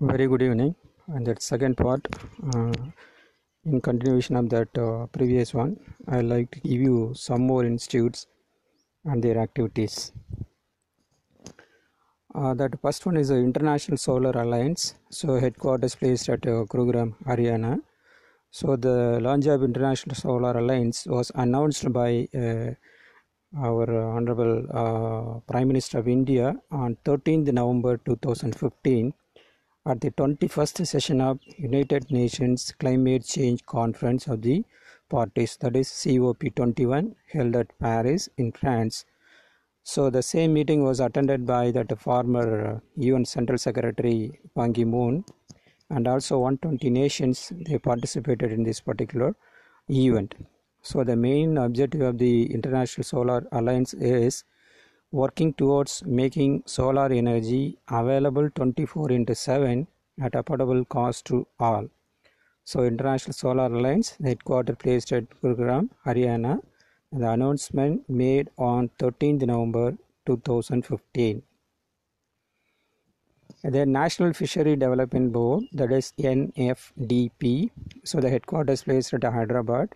Very good evening. And that second part, in continuation of that previous one, I like to give you some more institutes and their activities. That first one is the International Solar Alliance. So headquarters placed at Gurugram, Haryana. So the launch of International Solar Alliance was announced by our Honorable Prime Minister of India on 13th November 2015 at the 21st session of United Nations Climate Change Conference of the Parties, that is COP21, held at Paris in France. So the same meeting was attended by that former UN Central Secretary Ban Ki-moon, and also 120 nations they participated in this particular event. So the main objective of the International Solar Alliance is working towards making solar energy available 24/7 at affordable cost to all. So International Solar Alliance, the headquarters placed at Gurugram, Haryana. The announcement made on 13th November 2015. The National Fishery Development Board, that is NFDP, so the headquarters placed at Hyderabad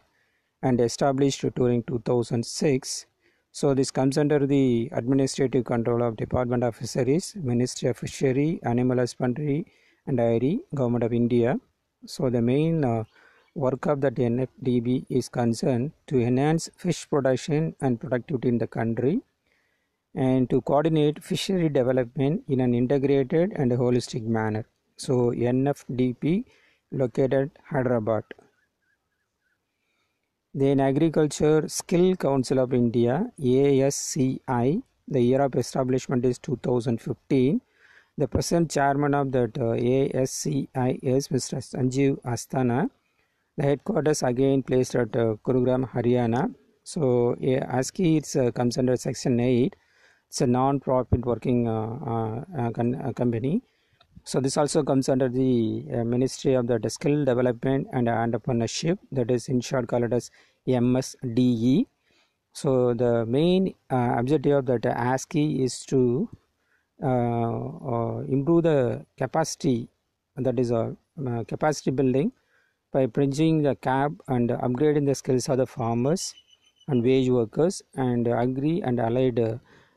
and established during 2006. So this comes under the administrative control of Department of Fisheries, Ministry of Fishery, Animal Husbandry and Dairy, Government of India. So the main work of that NFDB is concerned to enhance fish production and productivity in the country, and to coordinate fishery development in an integrated and holistic manner. So NFDP located at Hyderabad. Then Agriculture Skill Council of India, ASCI, the year of establishment is 2015. The present chairman of that ASCI is Mr. Sanjeev Asthana. The headquarters again placed at Gurugram, Haryana. So ASCI comes under section 8. It's a non-profit working company. So this also comes under the Ministry of the Skill Development and Entrepreneurship, that is in short called as MSDE. So the main objective of that ASCI is to improve the capacity, that is capacity building, by bridging the gap and upgrading the skills of the farmers and wage workers and agri and allied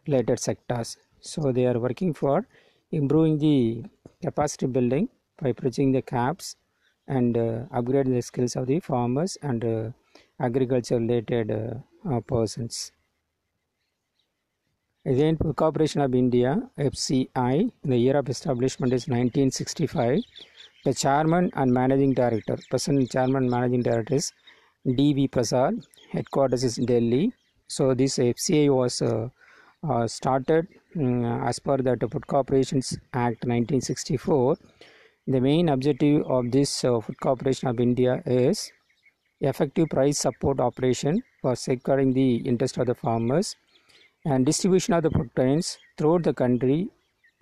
related sectors. So they are working for improving the capacity building by bridging the gaps and upgrading the skills of the farmers and agriculture related persons. Again, Corporation of India, FCI, the year of establishment is 1965. The chairman and managing director, present chairman and managing director is D.V. Prasad. Headquarters is Delhi. So this FCI was started as per the Food Corporations Act 1964. The main objective of this Food Corporation of India is effective price support operation for safeguarding the interest of the farmers and distribution of the food grains throughout the country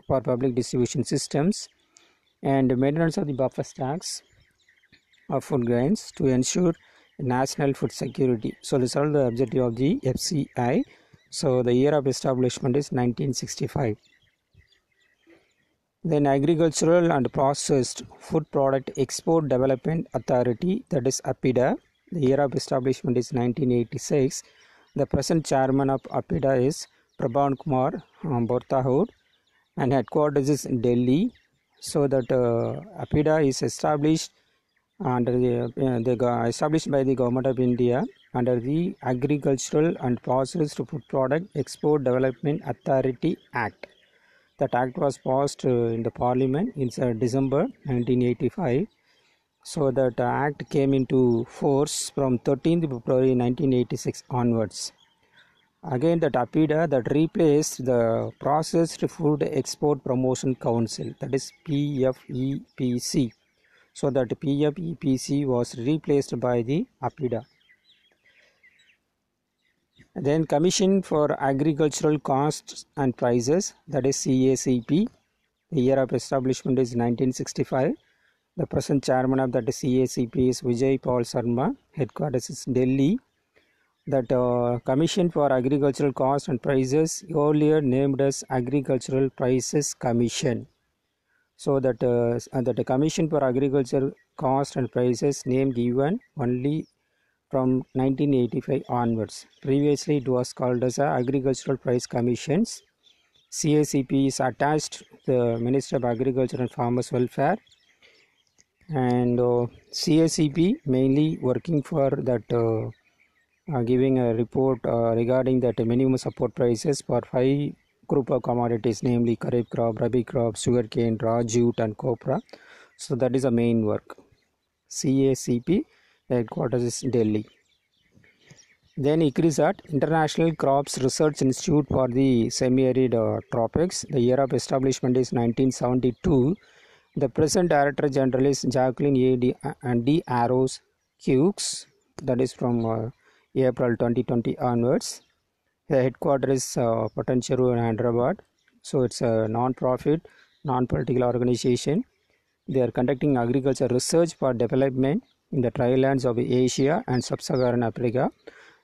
for public distribution systems, and maintenance of the buffer stocks of food grains to ensure national food security. So this is all the objective of the FCI. So the year of establishment is 1965. Then Agricultural and Processed Food Product Export Development Authority, that is APIDA. The year of establishment is 1986. The present chairman of APIDA is Prabhan Kumar Borthahood, and headquarters is in Delhi. So that APIDA is established under established by the Government of India under the Agricultural and Processed Food Product Export Development Authority Act. That act was passed in the Parliament in December 1985. So that act came into force from 13th February 1986 onwards. Again, that APIDA that replaced the Processed Food Export Promotion Council, that is PFEPC. So that PFEPC was replaced by the APIDA. Then Commission for Agricultural Costs and Prices, that is CACP. The year of establishment is 1965. The present chairman of that CACP is Vijay Paul Sharma. Headquarters is Delhi. That Commission for Agricultural Costs and Prices, earlier named as Agricultural Prices Commission. So that the Commission for Agriculture Cost and Prices name given only from 1985 onwards. Previously, it was called as Agricultural Price Commissions. CACP is attached to the Ministry of Agriculture and Farmers Welfare, and CACP mainly working for that giving a report regarding that minimum support prices for 5 group of commodities, namely kharif crop, rabi crop, sugarcane, raw jute and copra. So that is the main work. CACP headquarters is Delhi. Then ICRISAT, International Crops Research Institute for the Semi-Arid Tropics. The year of establishment is 1972. The present Director General is Jacqueline D. Arrows Hughes. That is from April 2020 onwards. The headquarters is Patancheru in Hyderabad. So it's a non-profit, non-political organization. They are conducting agriculture research for development in the trilands of Asia and Sub-Saharan Africa.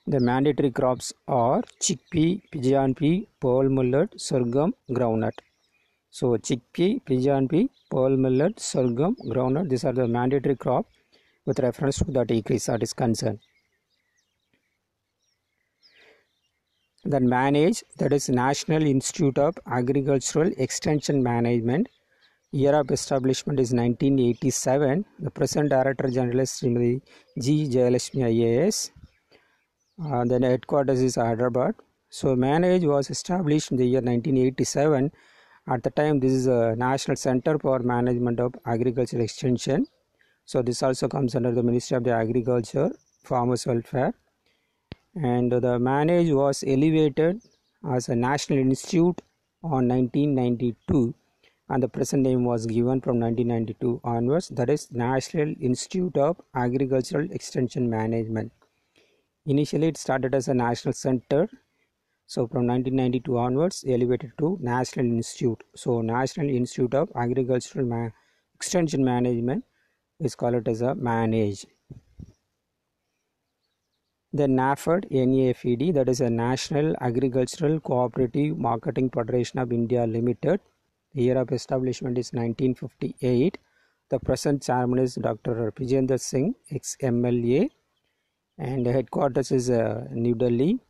The mandatory crops are chickpea, pigeon pea, pearl millet, sorghum, groundnut. So chickpea, pigeon pea, pearl millet, sorghum, groundnut, these are the mandatory crop with reference to that ICRISAT is concerned. Then manage, that is National Institute of Agricultural Extension Management. Year of establishment is 1987. The present Director General is Srimati G. Jayalakshmi IAS. Then headquarters is Hyderabad. So Manage was established in the year 1987. At the time, this is a National Center for Management of Agricultural Extension. So this also comes under the Ministry of the Agriculture, Farmers Welfare. And the Manage was elevated as a National Institute on 1992, and the present name was given from 1992 onwards, that is National Institute of Agricultural Extension Management. Initially it started as a national center, so from 1992 onwards elevated to National Institute. So National Institute of Agricultural Extension Management is called as a Manage. Then NAFED, that is a National Agricultural Cooperative Marketing Federation of India Limited. The year of establishment is 1958. The present chairman is Dr. Vijender Singh, ex-MLA, and the headquarters is New Delhi.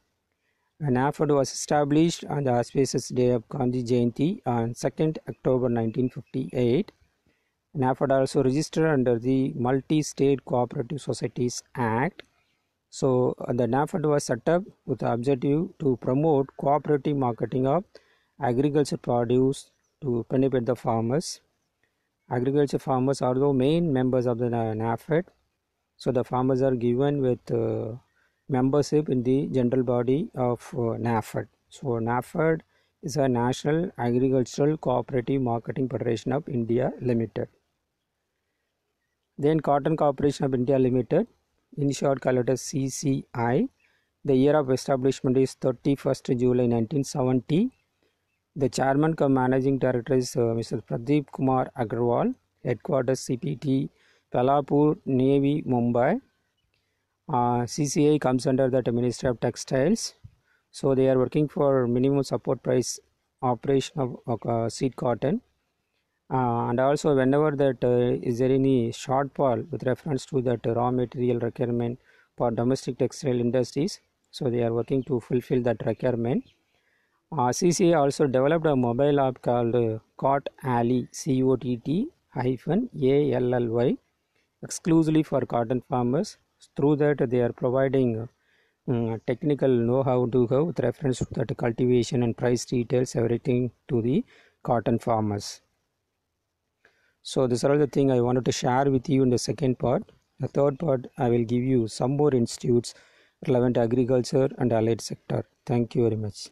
NAFED was established on the auspicious day of Gandhi Jayanti on 2nd October 1958. NAFED also registered under the Multi-State Cooperative Societies Act. So the NAFED was set up with the objective to promote cooperative marketing of agriculture produce to benefit the farmers. Agriculture farmers are the main members of the NAFED. So the farmers are given with membership in the general body of NAFED. So NAFED is a National Agricultural Cooperative Marketing Federation of India Limited. Then Cotton Corporation of India Limited, in short called as CCI. The year of establishment is 31st July 1970. The chairman cum managing director is Mr. Pradeep Kumar Agarwal. Headquarters CPT Palapur, Navy, Mumbai. CCI comes under the Ministry of Textiles. So they are working for minimum support price operation of seed cotton. And also whenever that is there any shortfall with reference to that raw material requirement for domestic textile industries, so they are working to fulfill that requirement. CCA also developed a mobile app called Cot Alley, COTT-ALLY, exclusively for cotton farmers. Through that they are providing technical know-how with reference to that cultivation and price details, everything to the cotton farmers. So these are all the things I wanted to share with you in the second part. The third part, I will give you some more institutes relevant to agriculture and allied sector. Thank you very much.